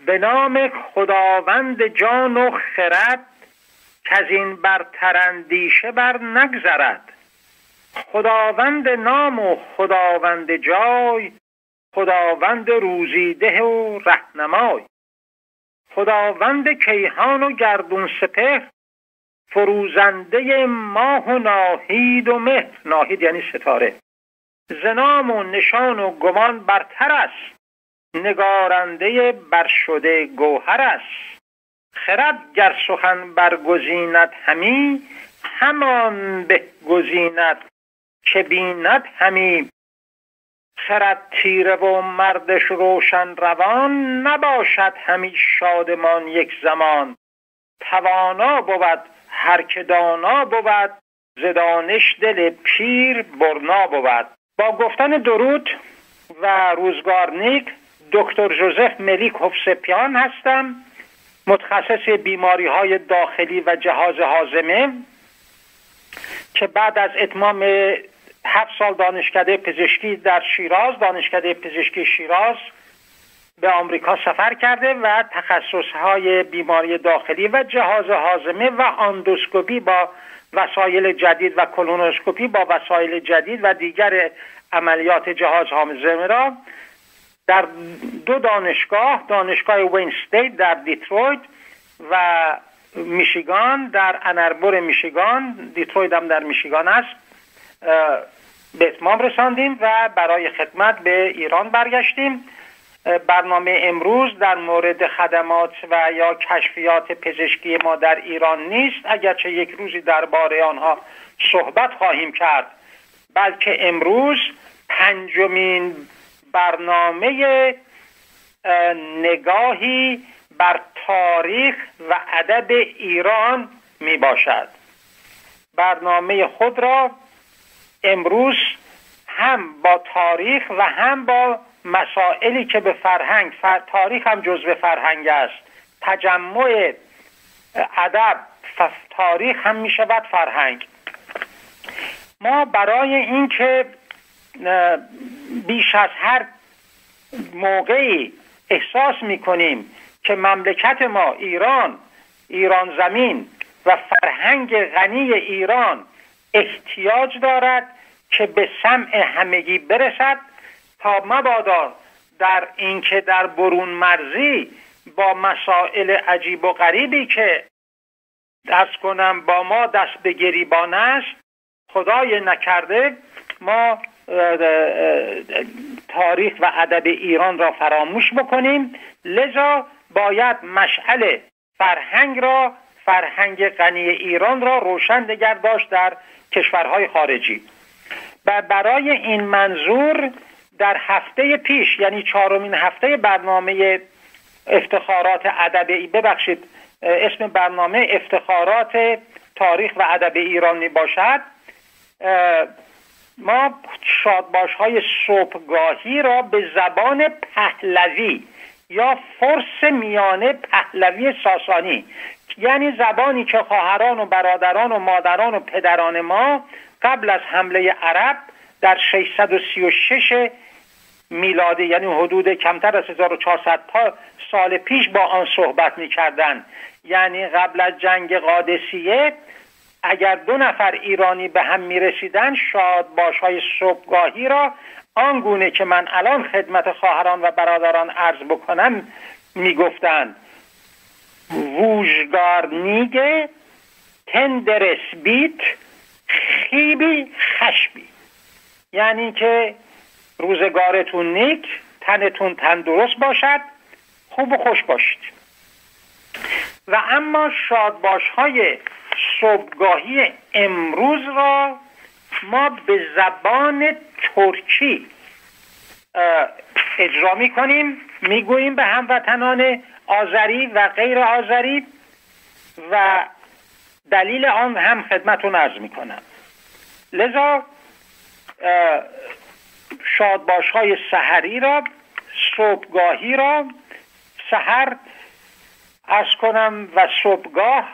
به نام خداوند جان و خرد که از این برتر اندیشه بر نگذرد. خداوند نام و خداوند جای، خداوند روزیده و رهنمای. خداوند کیهان و گردون سپهر، فروزنده ماه و ناهید و مهر. ناهید یعنی ستاره. ز نام و نشان و گمان برتر است، نگارنده برشده گوهر است. خرد گر سخن برگزیند همی، همان به گزیند که بیند همی. خرد تیره و مردش روشن روان، نباشد همی شادمان یک زمان. توانا بود هر که دانا بود، ز دانش دل پیر برنا بود. با گفتن درود و روزگار نیک، دکتر ژوزف ملیک هوفسپیان هستم، متخصص بیماری‌های داخلی و جهاز هاضمه که بعد از اتمام 7 سال دانشکده پزشکی در شیراز، دانشکده پزشکی شیراز، به آمریکا سفر کرده و تخصص‌های بیماری داخلی و جهاز هاضمه و اندوسکوپی با وسایل جدید و کولونوسکوپی با وسایل جدید و دیگر عملیات جهاز هاضمه را در 2 دانشگاه، دانشگاه وین استیت در دیترویت و میشیگان در اناربور میشیگان، دیترویت هم در میشیگان است، به اتمام رساندیم و برای خدمت به ایران برگشتیم. برنامه امروز در مورد خدمات و یا کشفیات پزشکی ما در ایران نیست، اگرچه یک روزی درباره آنها صحبت خواهیم کرد، بلکه امروز 5مین برنامه نگاهی بر تاریخ و ادب ایران می باشد. برنامه خود را امروز هم با تاریخ و هم با مسائلی که به فرهنگ، تاریخ هم جزو فرهنگ است، تجمع ادب تاریخ هم می شود فرهنگ. ما برای اینکه بیش از هر موقعی احساس می کنیم که مملکت ما ایران زمین و فرهنگ غنی ایران احتیاج دارد که به سمع همگی برسد، تا مبادا در اینکه در برون مرزی با مسائل عجیب و غریبی که درس کنم با ما دست به گریبان است، خدای نکرده ما تاریخ و ادب ایران را فراموش بکنیم. لذا باید مشعل فرهنگ غنی ایران را روشن نگه داشت در کشورهای خارجی. و برای این منظور در هفته پیش، یعنی 4مین هفته برنامه افتخارات ادبی، ببخشید اسم برنامه افتخارات تاریخ و ادب ایران می باشد، ما شادباش‌های صبحگاهی را به زبان پهلوی یا فارس میانه پهلوی ساسانی، یعنی زبانی که خواهران و برادران و مادران و پدران ما قبل از حمله عرب در 636 میلادی، یعنی حدود کمتر از 1400 سال پیش با آن صحبت می‌کردند. یعنی قبل از جنگ قادسیه اگر 2 نفر ایرانی به هم می‌رسیدند، شادباش‌های صبحگاهی را آنگونه که من الان خدمت خواهران و برادران عرض بکنم میگفتند: ووژگارنیگه تندرس بیت خیبی خشبی، یعنی که روزگارتون نیک، تنتون تندرست باشد، خوب و خوش باشید. و اما شادباش‌های صبحگاهی امروز را ما به زبان ترکی اجرا می‌کنیم، میگوییم به هموطنان آذری و غیر آذری و دلیل آن هم خدمتون عرض می‌کنم. لذا شادباش‌های سحری را، صبحگاهی را، سحر عرض کنم و صبحگاه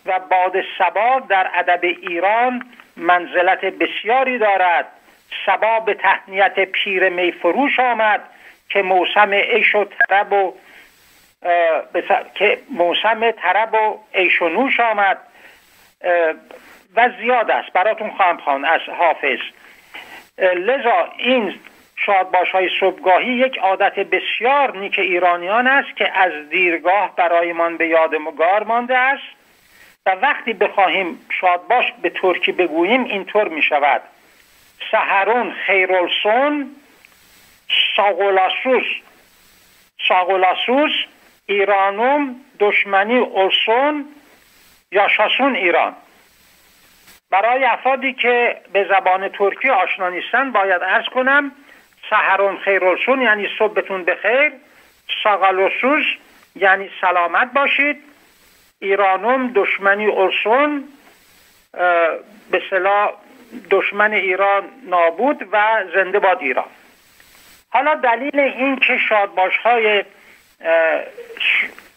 و باد صبا در ادب ایران منزلت بسیاری دارد. صبا به تهنیت پیر می فروش آمد، که موسم عیش و طرب و که موسم طرب و عیش و نوش آمد و زیاد است، براتون خواهم خواند از حافظ. لذا این شادباش‌های صبحگاهی یک عادت بسیار نیک ایرانیان است که از دیرگاه برایمان به یادگار مانده است و وقتی بخواهیم شادباش به ترکی بگوییم اینطور می شود: سحرون خیرالسون ساغولاسوس ایرانوم دشمنی اولسون یاشاسون ایران. برای افرادی که به زبان ترکی آشنا نیستند باید عرض کنم سحرون خیرالسون یعنی صبحتون بخیر، ساغولاسوس یعنی سلامت باشید، ایرانوم دشمنی اولسون به اصطلاح دشمن ایران نابود و زنده باد ایران. حالا دلیل این که شادباش‌های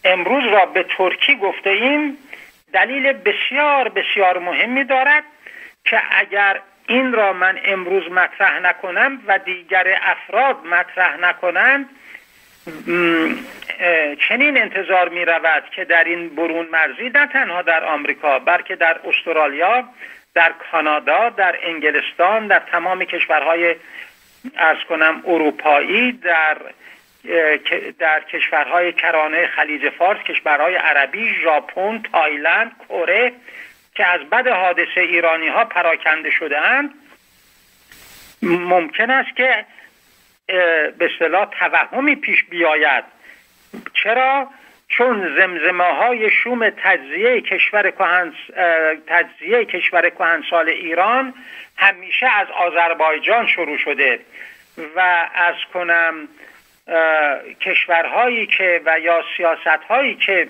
امروز را به ترکی گفته ایم دلیل بسیار بسیار مهمی دارد که اگر این را من امروز مطرح نکنم و دیگر افراد مطرح نکنند چنین انتظار می رود که در این برون مرزی نه تنها در آمریکا بلکه در استرالیا، در کانادا، در انگلستان، در تمام کشورهای عرض کنم اروپایی، در کشورهای کرانه خلیج فارس، کشورهای عربی، ژاپن، تایلند، کره که از بد حادثه ایرانی ها پراکنده شده اند ممکن است که به اصطلاح توهمی پیش بیاید. چرا؟ چون زمزمه های شوم تجزیه کشور کهنسال ایران همیشه از آذربایجان شروع شده و از کنم کشورهایی که و یا سیاستهایی که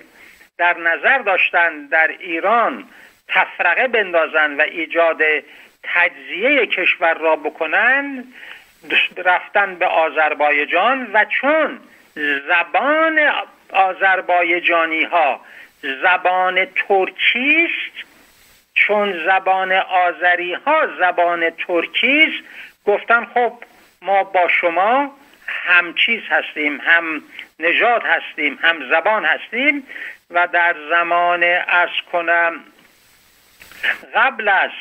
در نظر داشتن در ایران تفرقه بندازن و ایجاد تجزیه کشور را بکنن رفتن به آذربایجان و چون زبان آذربایجانی ها زبان ترکیست، چون زبان آذری ها زبان ترکیست، گفتن خب ما با شما هم چیز هستیم، هم نژاد هستیم، هم زبان هستیم و در زمان عرض کنم قبل از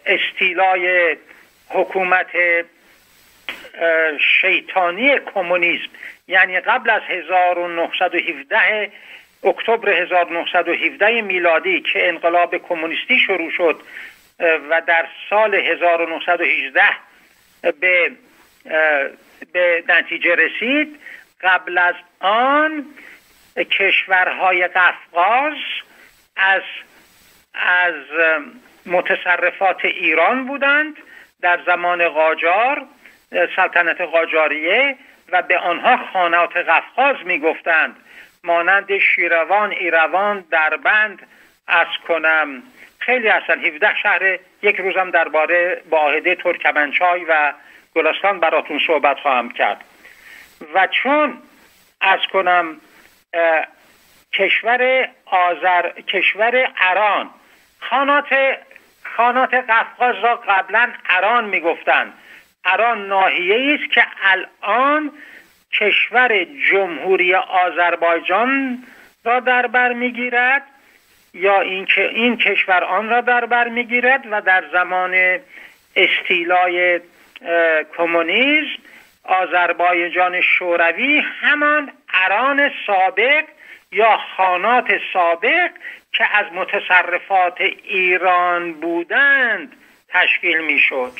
استیلای حکومت شیطانی کمونیسم، یعنی قبل از 1917 اکتبر 1917 میلادی که انقلاب کمونیستی شروع شد و در سال 1918 به نتیجه رسید، قبل از آن کشورهای قفقاز از متصرفات ایران بودند در زمان قاجار، سلطنت قاجاریه، و به آنها خانات قفقاز می گفتند، مانند شیروان، ایروان، دربند، از کنم خیلی هستن، 17 شهر. یک روزم درباره معاهده ترکمنچای و گلستان براتون صحبت خواهم کرد. و چون از کنم کشور ایران خانات قفقاز را قبلا ایران می گفتند. ایران ناحیه‌ای است که الان کشور جمهوری آذربایجان را در بر میگیرد یا اینکه این کشور آن را در بر میگیرد و در زمان استیلای کمونیسم آذربایجان شوروی همان ایران سابق یا خانات سابق که از متصرفات ایران بودند تشکیل میشد.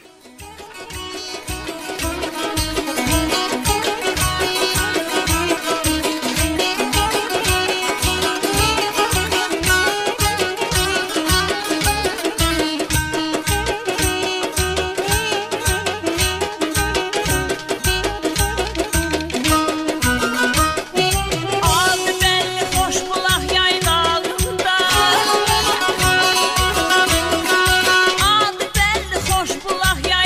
Adı bəlli xoş bulaq yay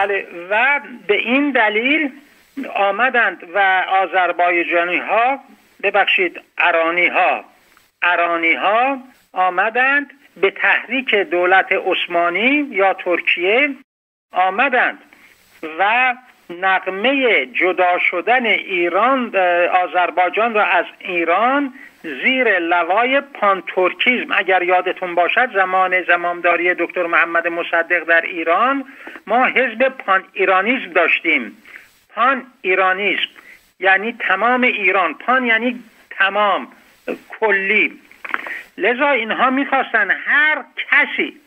بله، و به این دلیل آمدند و آذربایجانی ها، ببخشید ارانی ها آمدند به تحریک دولت عثمانی یا ترکیه آمدند و نغمه جدا شدن ایران، آذربایجان را از ایران زیر لوای پانتورکیسم، اگر یادتون باشد زمان زمامداری دکتر محمد مصدق در ایران ما حزب پان ایرانیسم داشتیم. پان ایرانیسم یعنی تمام ایران، پان یعنی تمام، کلی. لذا اینها میخواستن هر کسی،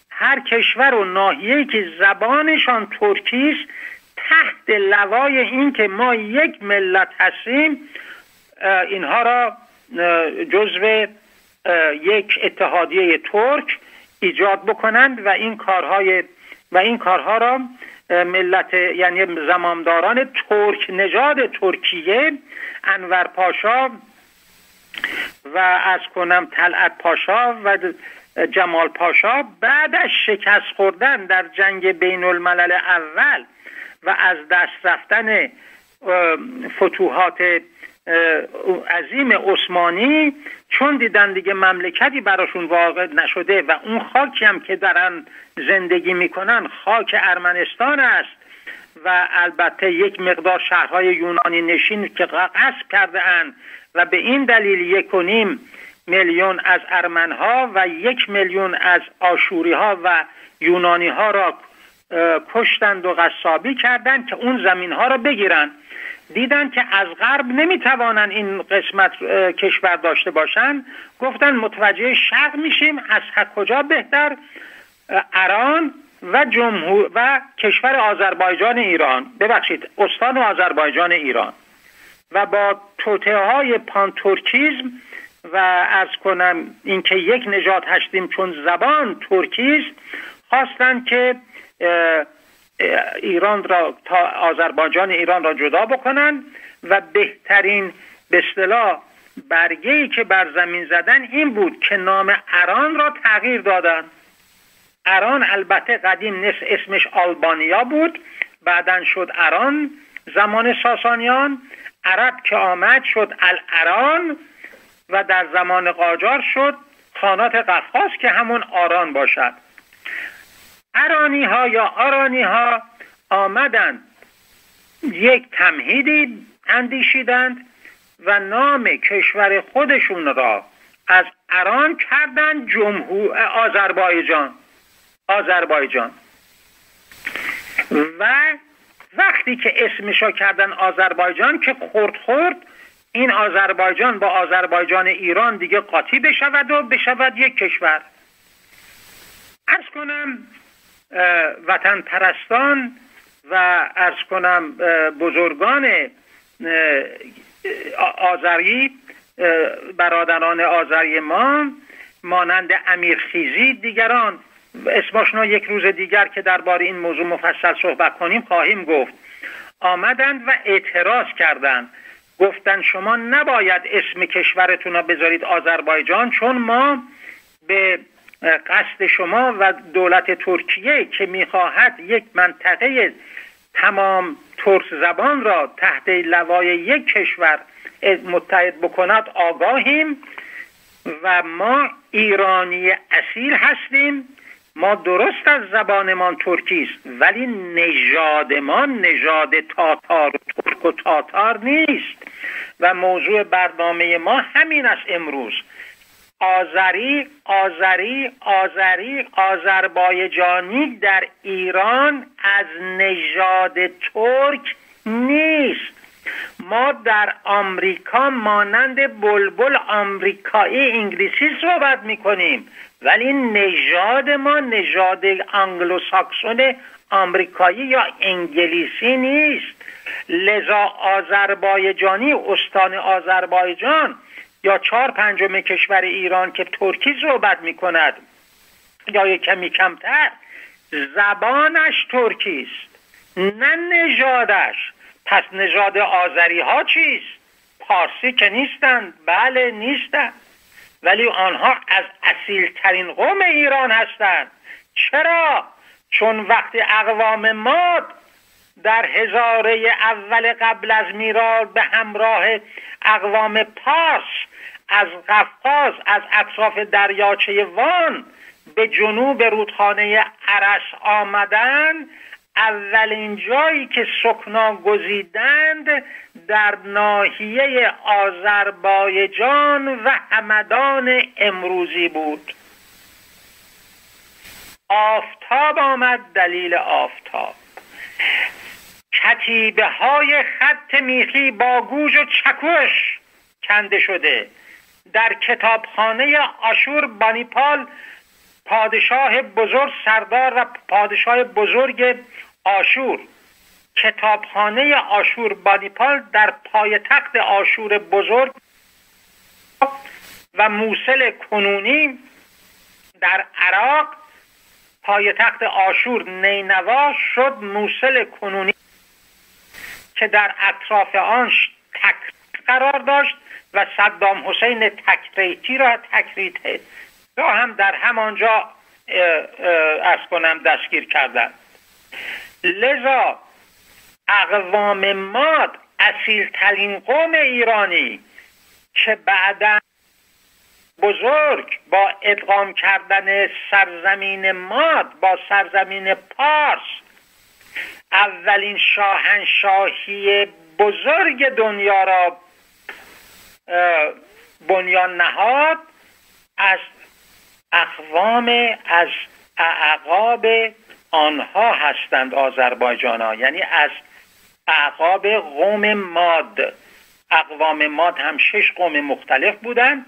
هر کشور و ناحیه‌ای که زبانشان ترکیست تحت لوای این که ما یک ملت هستیم اینها را جزو یک اتحادیه ترک ایجاد بکنند و این کارها را ملت، یعنی زمامداران ترک نژاد ترکیه، انور پاشا و از کنم طلعت پاشا و جمال پاشا، بعد از شکست خوردن در جنگ بین الملل اول و از دست رفتن فتوحات عظیم عثمانی، چون دیدن دیگه مملکتی براشون واقع نشده و اون خاکی هم که دارن زندگی میکنن خاک ارمنستان است و البته یک مقدار شهرهای یونانی نشین که غصب کرده اند و به این دلیل 1.5 میلیون از ارمنها و 1 میلیون از آشوری ها و یونانی ها را کشتند و غصابی کردند که اون زمین ها را بگیرن. دیدن که از غرب نمیتوانن این قسمت کشور داشته باشن، گفتن متوجه شرق میشیم، از کجا بهتر ایران و کشور آذربایجان ایران، ببخشید استان آذربایجان ایران، و با توطئه های پانتورکیسم و از کنم اینکه یک نژاد هستیم چون زبان ترکیست، خواستن که ایران را، تا آذربایجان ایران را جدا بکنن و بهترین به اصطلاح برگه‌ای که بر زمین زدن این بود که نام ایران را تغییر دادن. ایران البته قدیم اسمش آلبانیا بود، بعدن شد ایران زمان ساسانیان، عرب که آمد شد الایران و در زمان قاجار شد خانات قفقاز که همون آران باشد. ایرانی ها یا آرانی ها آمدند یک تمهیدی اندیشیدند و نام کشور خودشون را از ایران کردند آذربایجان و وقتی که اسمشو کردن آذربایجان که خورد این آذربایجان با آذربایجان ایران دیگه قاطی بشود و بشود یک کشور. عرض کنم وطن پرستان و عرض کنم بزرگان آذری، برادران آذری ما مانند امیرخیزی، دیگران اسمشون یک روز دیگر که درباره این موضوع مفصل صحبت کنیم خواهیم گفت، آمدند و اعتراض کردند، گفتن شما نباید اسم کشورتون رو بذارید آذربایجان، چون ما به قصد شما و دولت ترکیه که میخواهد یک منطقه تمام ترک زبان را تحت لوای یک کشور متحد بکند آگاهیم و ما ایرانی اصیل هستیم. ما درست از زبانمان ترکی است ولی نژادمان نژاد تاتار و ترک و تاتار نیست و موضوع برنامه ما همین است امروز. آذربایجانی در ایران از نژاد ترک نیست. ما در آمریکا مانند بلبل آمریکایی انگلیسی صحبت میکنیم ولی نژاد ما نژاد انگلوساکسون آمریکایی یا انگلیسی نیست. لذا آذربایجانی، استان آذربایجان یا 4/5 کشور ایران که ترکی صحبت میکند یا یک کمی کمتر، زبانش ترکی است نه نژادش. پس نژاد آذری ها چیست؟ پارسی که نیستند؟ بله نیستند، ولی آنها از اصیل ترین قوم ایران هستند. چرا؟ چون وقتی اقوام ماد در هزاره اول قبل از میلاد به همراه اقوام پارس از قفقاز از اطراف دریاچه وان به جنوب رودخانه ارس آمدن، اولین جایی که سکنا گزیدند در ناحیه آذربایجان و همدان امروزی بود. آفتاب آمد دلیل آفتاب. کتیبه های خط میخی با گوژ و چکش کنده شده. در کتابخانه آشور بانیپال پادشاه بزرگ سردار و پادشاه بزرگ آشور، کتابخانه آشور بانیپال در پایتخت آشور بزرگ و موصل کنونی در عراق، پایتخت آشور نینوا شد موصل کنونی که در اطراف آن تک قرار داشت و صدام حسین تکریتی را هم در همانجا دستگیر کردند. لذا اقوام ماد اصیل ترین قوم ایرانی که بعداً بزرگ با ادغام کردن سرزمین ماد با سرزمین پارس اولین شاهنشاهی بزرگ دنیا را بنیان نهاد، از از اعقاب آنها هستند آذربایجان ها، یعنی از اعقاب قوم ماد. اقوام ماد هم 6 قوم مختلف بودند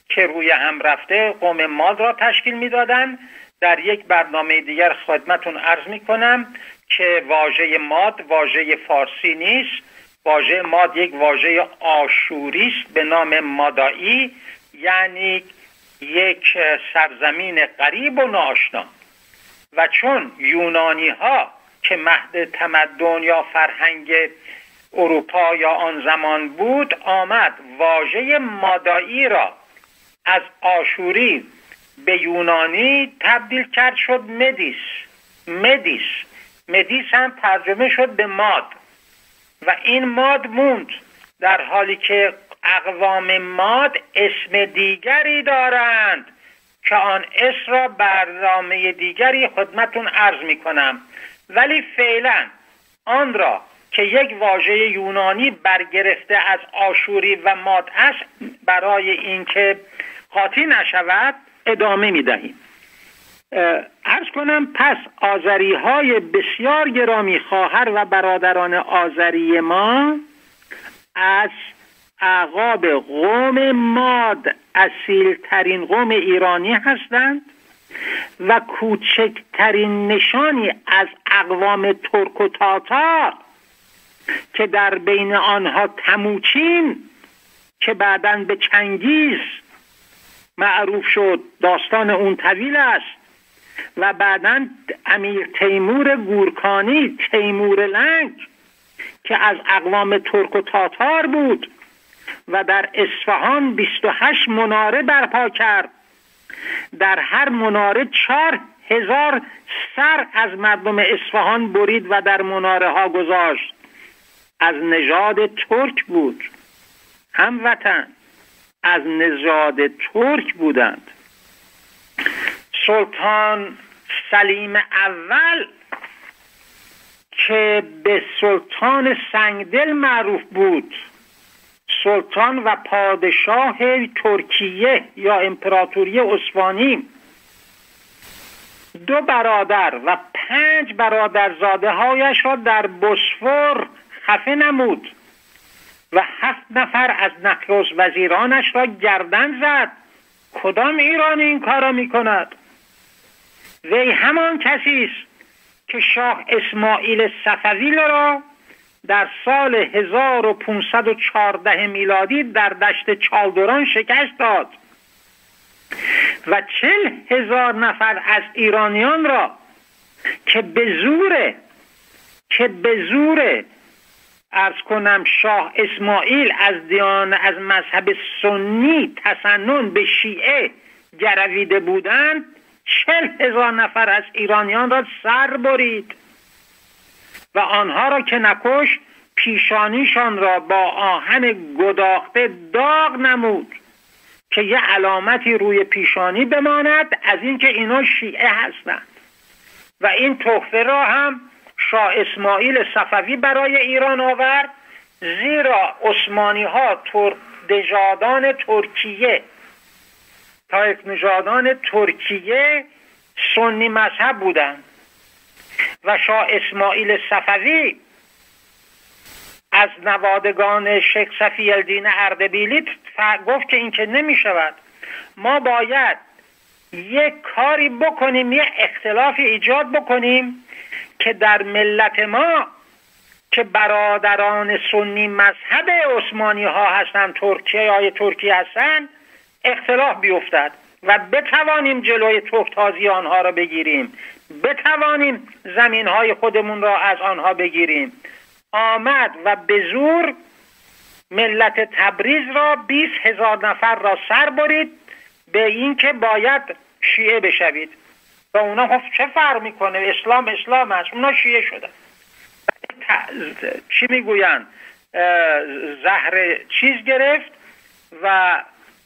که روی هم رفته قوم ماد را تشکیل میدادند. در یک برنامه دیگر خدمتون عرض میکنم که واژه ماد واژه فارسی نیست. واژه ماد یک واژه آشوری است به نام مادائی، یعنی یک سرزمین غریب و ناآشنا. و چون یونانی ها که مهد تمدن یا فرهنگ اروپا یا آن زمان بود، آمد واژه مادائی را از آشوری به یونانی تبدیل کرد، شد مدیس هم ترجمه شد به ماد و این ماد موند، در حالی که اقوام ماد اسم دیگری دارند که آن اسم را برنامه دیگری خدمتون عرض می کنم، ولی فعلا آن را که یک واژه یونانی برگرفته از آشوری و ماد است برای اینکه قاطی نشود ادامه می دهیم. عرض کنم پس آذری های بسیار گرامی، خواهر و برادران آذری ما از اعقاب قوم ماد اصیل ترین قوم ایرانی هستند و کوچکترین نشانی از اقوام ترک و تاتار که در بین آنها تموچین که بعداً به چنگیز معروف شد، داستان اون طویل است، و بعداً امیر تیمور گورکانی، تیمور لنگ که از اقوام ترک و تاتار بود و در اصفهان 28 مناره برپا کرد. در هر مناره 4000 سر از مردم اصفهان برید و در مناره ها گذاشت. از نژاد ترک بود، هموطن از نژاد ترک بودند. سلطان سلیم اول که به سلطان سنگدل معروف بود، سلطان و پادشاه ترکیه یا امپراتوری عثمانی، 2 برادر و 5 برادرزاده هایش را در بوسفور خفه نمود و 7 نفر از نخست وزیرانش را گردن زد. کدام ایرانی این کارا میکند؟ وی همان کسی است که شاه اسماعیل صفوی را در سال 1514 میلادی در دشت چالدران شکست داد و 40,000 نفر از ایرانیان را که به زور عرض کنم شاه اسماعیل از مذهب سنی تسنن به شیعه گرویده بودند، 40,000 نفر از ایرانیان را سر برید و آنها را که نکشت پیشانیشان را با آهن گداخته داغ نمود که یه علامتی روی پیشانی بماند از اینکه اینا شیعه هستند. و این تحفه را هم شاه اسماعیل صفوی برای ایران آورد، زیرا عثمانی ها نژادان ترکیه سنی مذهب بودند و شاه اسماعیل صفوی از نوادگان شیخ صفی الدین اردبیلی گفت که این که نمی شود، ما باید یک کاری بکنیم، یک اختلافی ایجاد بکنیم که در ملت ما که برادران سنی مذهب عثمانی ها هستند، ترکیه هستند، اختلاف بیفتد و بتوانیم جلوی تخم‌تازی آنها را بگیریم، بتوانیم زمین های خودمون را از آنها بگیریم. آمد و به زور ملت تبریز را 20,000 نفر را سر برید به این که باید شیعه بشوید و اونا خب چه فرق میکنه، اسلام است، اونا شیعه شدن. چی میگوین؟ زهر چیز گرفت و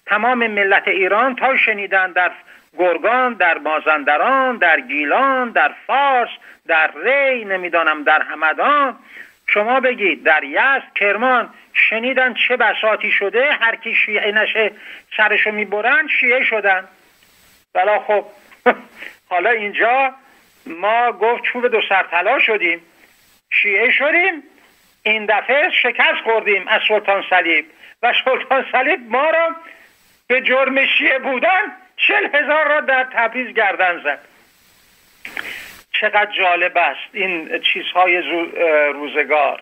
تمام ملت ایران تا شنیدن در گرگان، در مازندران، در گیلان، در فارس، در ری، نمیدانم در همدان، شما بگید در یزد، کرمان، شنیدن چه بساطی شده، هر کی شیعه نشه سرشو میبرن، شیعه شدن. بلا خب حالا اینجا ما گفت چوب دو سرطلا شدیم، شیعه شدیم، این دفعه شکست خوردیم از سلطان صلیب و سلطان صلیب ما را به جرم شیعه بودن 40,000 را در تبریز گردن زد. چقدر جالب است این چیزهای روزگار.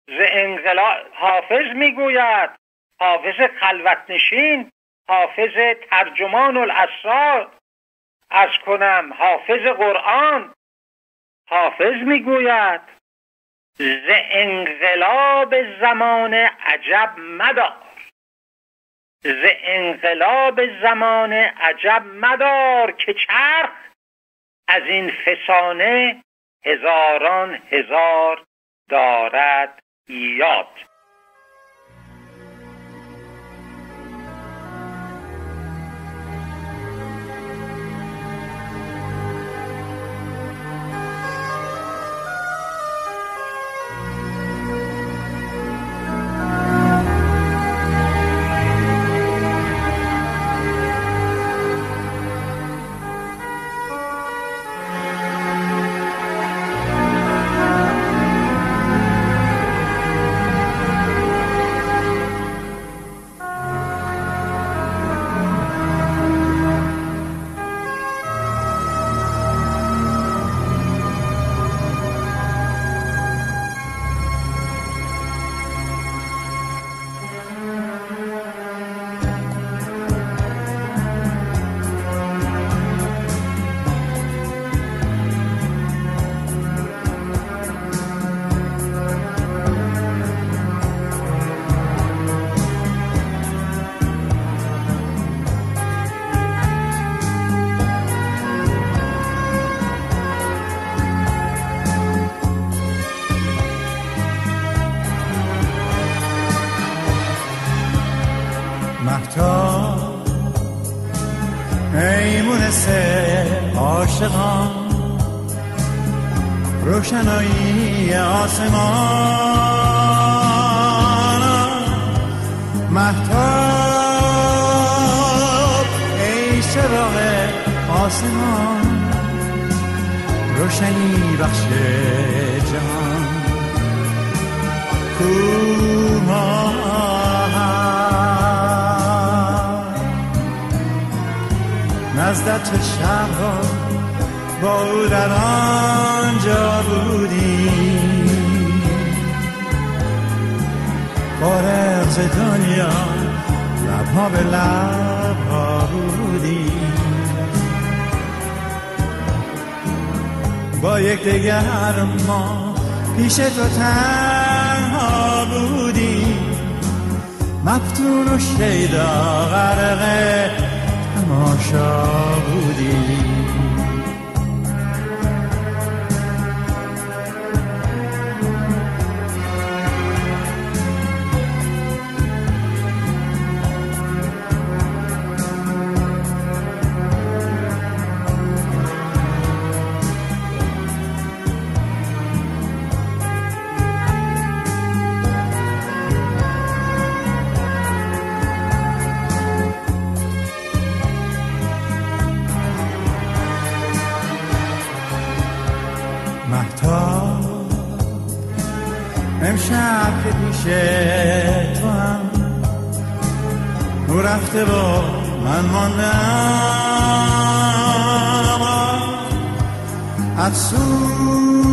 ز انقلاب حافظ میگوید، حافظ خلوتنشین، حافظ ترجمان الاسرار، از کنم حافظ قرآن، حافظ میگوید ز انقلاب زمان عجب مدار، ز انقلاب زمان عجب مدار که چرخ از این فسانه هزاران هزار دارد یاد. مهتاب ای مونس عاشقان، روشنایی آسمان، مهتاب ای چراغ آسمان، روشنی بخش جهان، کوه نزدت چه شبها با او در آنجا بودیم، فارغ ز دنیا لبها به لبها بودیم، با یکدیگر ما پیش تو تنها بودیم، مفتون و شیدا غرق تماشا بودیم. که پیش تو هم او رفته با من ماندم، افسوس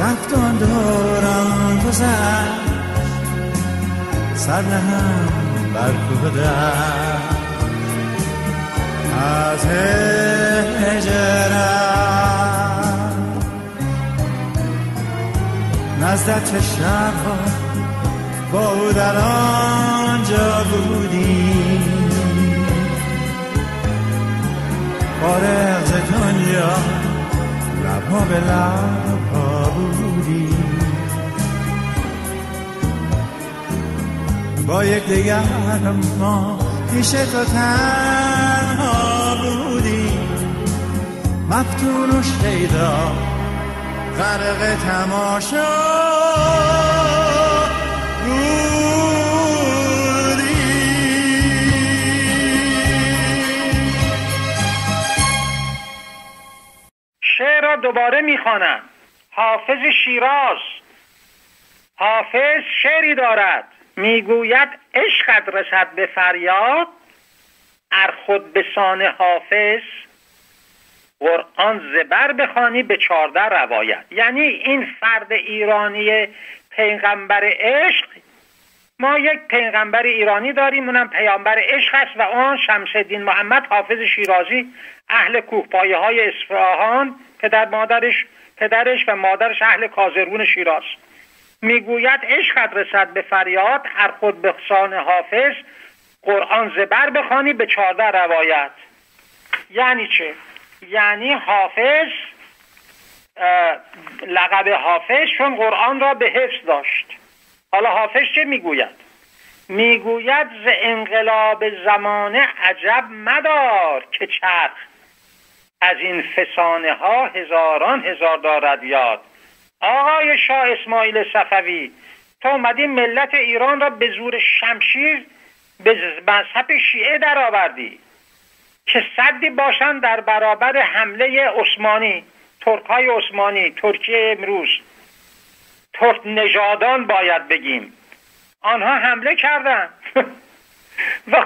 رفتان دارم گذشت، سر نهم بر کوه دشت از هجرت. نزدت چه شبها با او در آنجا بودیم، فارغ ز دنیا لبها به لبها بودیم، با یکدیگر ما پیش تو تنها بودیم، مفتون و شیدا غرق تماشا بودیم. شعر را دوباره میخوانم. حافظ شیراز، حافظ شعری دارد میگوید عشقت رسد به فریاد، ار خود به سان حافظ قرآن زبر بخوانی به 14 روایت. یعنی این فرد ایرانی پیغمبر عشق، ما یک پیغمبر ایرانی داریم، اونم پیامبر عشق است و آن شمس الدین محمد حافظ شیرازی، اهل کوهپایه های اصفهان، پدرش و مادرش اهل کازرون شیراز. میگوید عشقت رسد به فریاد، هر خود به سان حافظ قرآن زبر بخوانی به 14 روایت. یعنی چه؟ یعنی حافظ لقب حافظ چون قرآن را به حفظ داشت. حالا حافظ چه میگوید؟ میگوید ز انقلاب زمانه عجب مدار که چرخ، از این فسانه ها هزاران هزار دارد یاد. آقای شاه اسماعیل صفوی، تو اومدی ملت ایران را به زور شمشیر به مذهب شیعه در آوردی که سدی باشن در برابر حمله عثمانی، ترک‌های عثمانی، ترکیه امروز، ترک نژادان باید بگیم. آنها حمله کردند و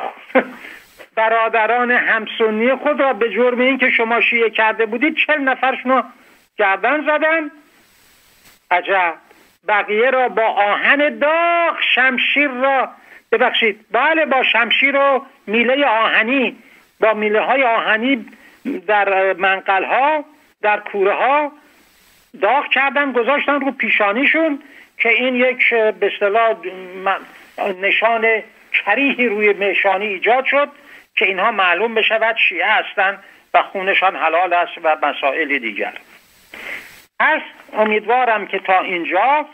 برادران همسنی خود را به جرم این که شما شیعه کرده بودید 40 نفرشون را گردن زدن. عجب. بقیه را با آهن داغ شمشیر را بله با شمشیر و میله آهنی، با میله های آهنی در منقل ها، در کوره ها داغ کردن، گذاشتن رو پیشانیشون که این یک به اصطلاح نشان کریهی روی پیشانی ایجاد شد که اینها معلوم بشود شیعه هستند و خونشان حلال است و مسائل دیگر. پس امیدوارم که تا اینجا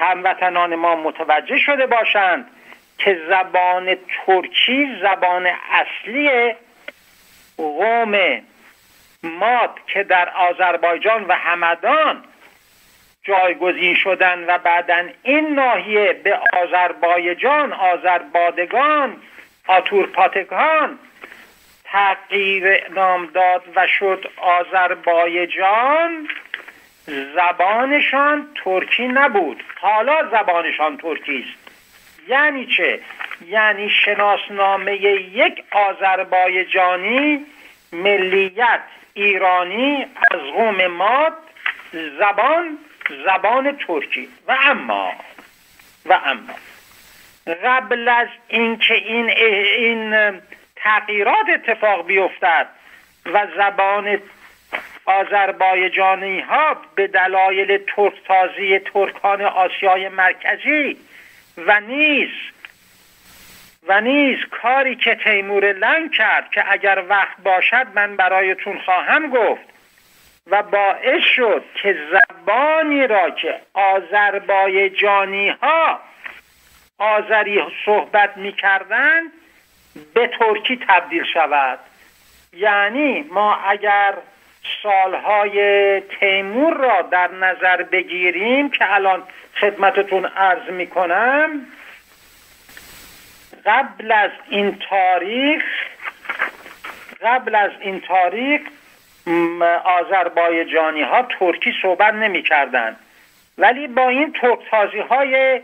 هموطنان ما متوجه شده باشند که زبان ترکی زبان اصلی قوم ماد که در آذربایجان و همدان جایگزین شدن و بعداً این ناحیه به آذربایجان، آذربادگان، آتورپاتگان تغییر نام داد و شد آذربایجان. زبانشان ترکی نبود، حالا زبانشان ترکی است. یعنی چه؟ یعنی شناسنامه یک آذربایجانی، ملیت ایرانی از قوم ماد، زبان ترکی. و اما قبل از اینکه این تغییرات اتفاق بیفتد و زبان آذربایجانی ها به دلایل ترکتازی ترکان آسیای مرکزی و نیز کاری که تیمور لنگ کرد که اگر وقت باشد من برایتون خواهم گفت و باعث شد که زبانی را که آذربایجانی ها آذری صحبت می کردند به ترکی تبدیل شود. یعنی ما اگر سالهای تیمور را در نظر بگیریم که الان خدمتتون عرض می کنم، قبل از این تاریخ آذربایجانی ها ترکی صحبت نمی کردن ولی با این ترکتازی های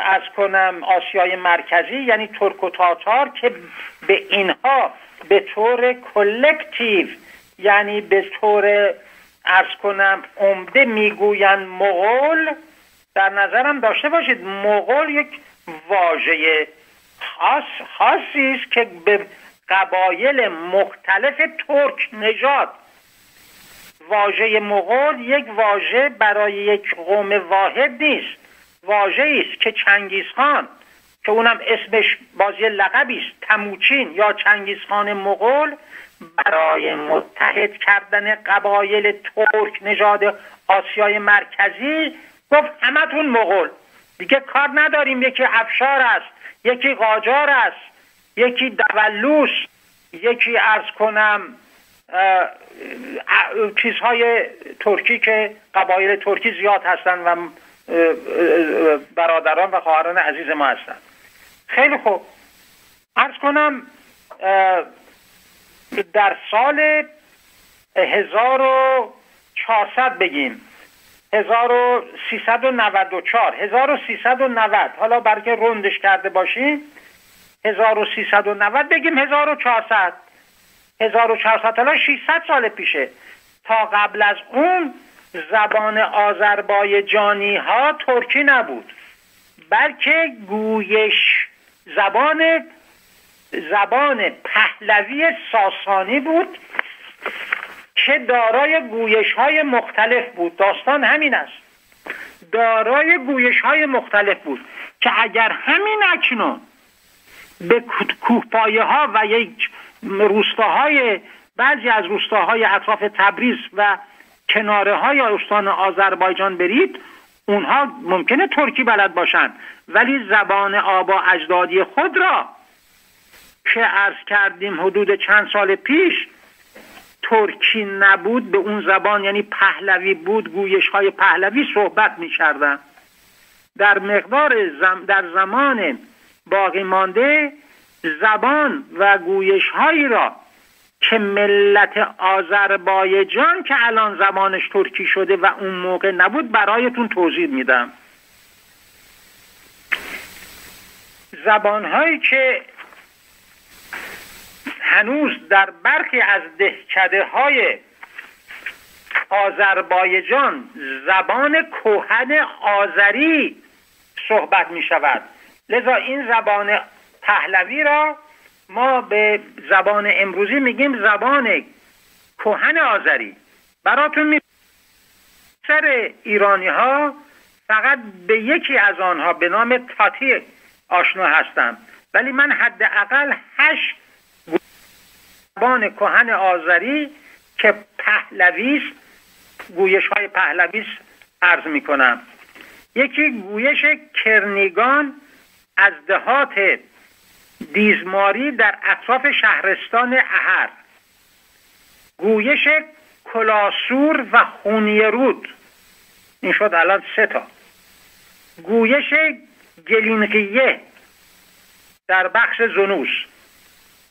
از کنم آسیای مرکزی، یعنی ترک و تاتار، که به اینها به طور کلکتیو، یعنی به طور عرض کنم عمده میگویند مغول، در نظرم داشته باشید مغول یک واژه خاصی است که به قبایل مختلف ترک نژاد، واژه مغول یک واژه برای یک قوم واحد نیست، واژه‌ای است که چنگیزخان، که اونم اسمش بازی لقبی است، تموچین یا چنگیزخان مغول، برای متحد کردن قبایل ترک نژاد آسیای مرکزی گفت همتون مغول، دیگه کار نداریم، یکی افشار است، یکی قاجار است، یکی دولوس، یکی عرض کنم چیزهای ترکی که قبایل ترکی زیاد هستن و برادران و خواهران عزیز ما هستن. خیلی خوب، عرض کنم در سال 1400 بگیم 1394 1390، حالا برای که روندش کرده باشیم 1390 بگیم 1400 حالا 600 سال پیشه. تا قبل از اون زبان آذربایجانی ها ترکی نبود، بلکه گویش زبان پهلوی ساسانی بود که دارای گویش های مختلف بود. داستان همین است، دارای گویش های مختلف بود که اگر همین اکنون به کوهپایه ها و یک روستاهای، بعضی از روستاهای اطراف تبریز و کناره های استان آذربایجان برید، اونها ممکنه ترکی بلد باشن، ولی زبان آبا اجدادی خود را که عرض کردیم حدود چند سال پیش ترکی نبود، به اون زبان یعنی پهلوی بود، گویش های پهلوی صحبت می کردن. در زمان باقی مانده زبان و گویش هایی را که ملت آذربایجان که الان زبانش ترکی شده و اون موقع نبود برایتون توضیح میدم. زبان هایی که هنوز در برخی از دهکده های آذربایجان زبان کهن آذری صحبت می شود، لذا این زبان پهلوی را ما به زبان امروزی میگیم زبان کهن آذری. براتون می سر ایرانی ها فقط به یکی از آنها به نام تاتی آشنا هستم، ولی من حداقل 8 زبان کهن آذری که پهلوی است، گویش های پهلوی است عرض می کنم. یکی گویش کرنیگان از دهات دیزماری در اطراف شهرستان اهر، گویش کلاسور و خونیرود، این شد الان 3 تا. گویش گلینقیه در بخش زنوس،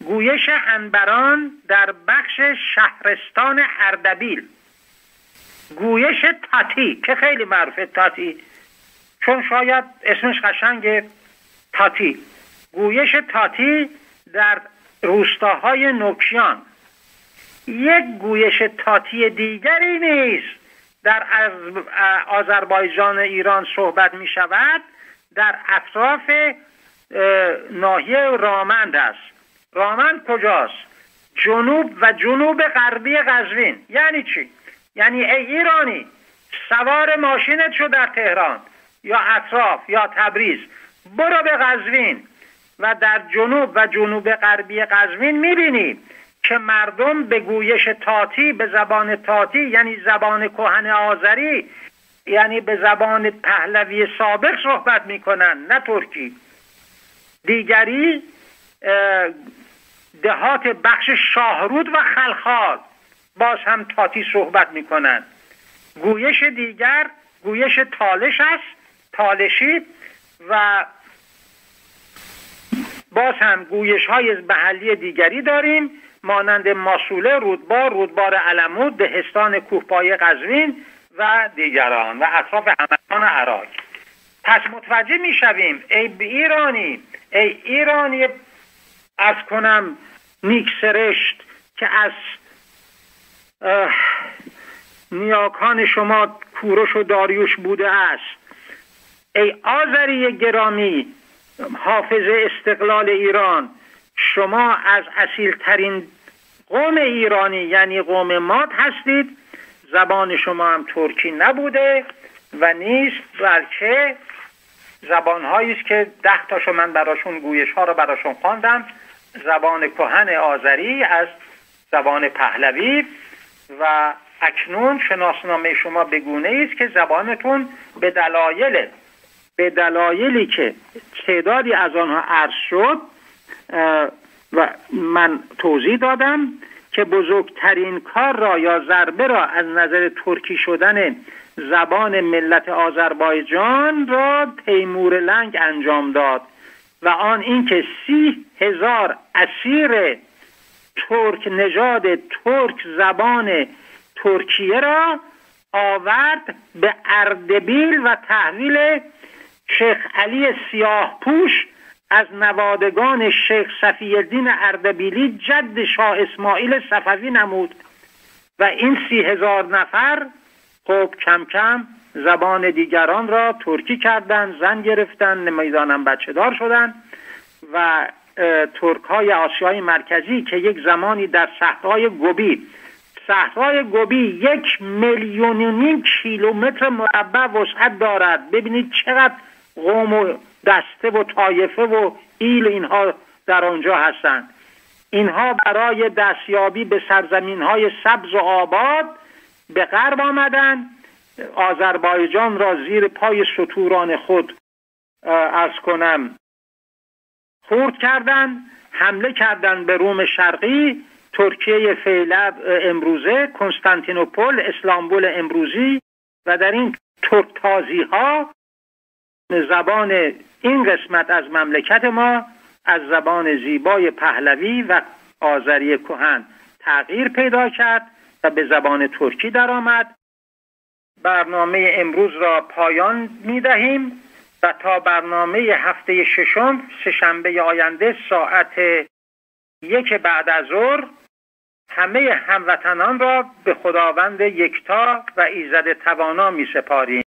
گویش انبران در بخش شهرستان اردبیل، گویش تاتی که خیلی معروفه، تاتی چون شاید اسمش قشنگه، تاتی، گویش تاتی در روستاهای نوکیان. یک گویش تاتی دیگری نیست در آذربایجان ایران صحبت می شود، در اطراف ناحیه رامند است. رامند کجاست؟ جنوب و جنوب غربی قزوین. یعنی چی؟ یعنی ای ایرانی سوار ماشینت شو در تهران یا اطراف یا تبریز، برو به قزوین و در جنوب و جنوب غربی قزوین میبینی که مردم به گویش تاتی، به زبان تاتی یعنی زبان کهن آذری، یعنی به زبان پهلوی سابق صحبت میکنن، نه ترکی. دیگری دهات بخش شاهرود و خلخال باز هم تاتی صحبت میکنن. گویش دیگر گویش تالش است، تالشی، و باز هم گویش های محلی دیگری داریم مانند ماسوله، رودبار، رودبار علمود، دهستان کوهپایه قزوین و دیگران و اطراف همدان عراق. پس متوجه می شویم ای ایرانی از کنم نیک سرشت که از نیاکان شما کوروش و داریوش بوده است، ای آذری گرامی حافظ استقلال ایران، شما از اصیلترین قوم ایرانی یعنی قوم ماد هستید. زبان شما هم ترکی نبوده و نیست، بلکه زبان‌هایی است که 10 تاشو من براشون گویش‌ها رو براشون خواندم. زبان کهن آذری از زبان پهلوی و اکنون شناسنامه شما به گونه‌ای است که زبانتون به دلایلی که تعدادی از آنها عرض شد و من توضیح دادم که بزرگترین کار را یا ضربه را از نظر ترکی شدن زبان ملت آذربایجان را تیمور لنگ انجام داد و آن اینکه 30,000 اسیر ترک نژاد ترک زبان ترکیه را آورد به اردبیل و تحویل شیخ علی سیاهپوش از نوادگان شیخ صفی‌الدین اردبیلی جد شاه اسماعیل صفوی نمود و این 30,000 نفر خب کم کم زبان دیگران را ترکی کردند، زن گرفتند، نمیدانم بچه دار شدند و ترک های آسیای مرکزی که یک زمانی در صحرای گوبی 1,5 میلیون کیلومتر مربع وسعت دارد. ببینید چقدر قوم و دسته و طایفه و ایل اینها در آنجا هستند. اینها برای دستیابی به سرزمین‌های سبز و آباد به غرب آمدند، آذربایجان را زیر پای ستوران خود خورد کردند، حمله کردند به روم شرقی، ترکیه فعلی امروزه، کنستانتینوپل، استانبول امروزی و در این ترکتازی ها زبان این قسمت از مملکت ما از زبان زیبای پهلوی و آذری کهن تغییر پیدا کرد و به زبان ترکی درآمد. برنامه امروز را پایان می دهیم و تا برنامه هفته ششم سه‌شنبه آینده ساعت 1 بعد از ظهر همه هموطنان را به خداوند یکتا و ایزد توانا می سپاریم.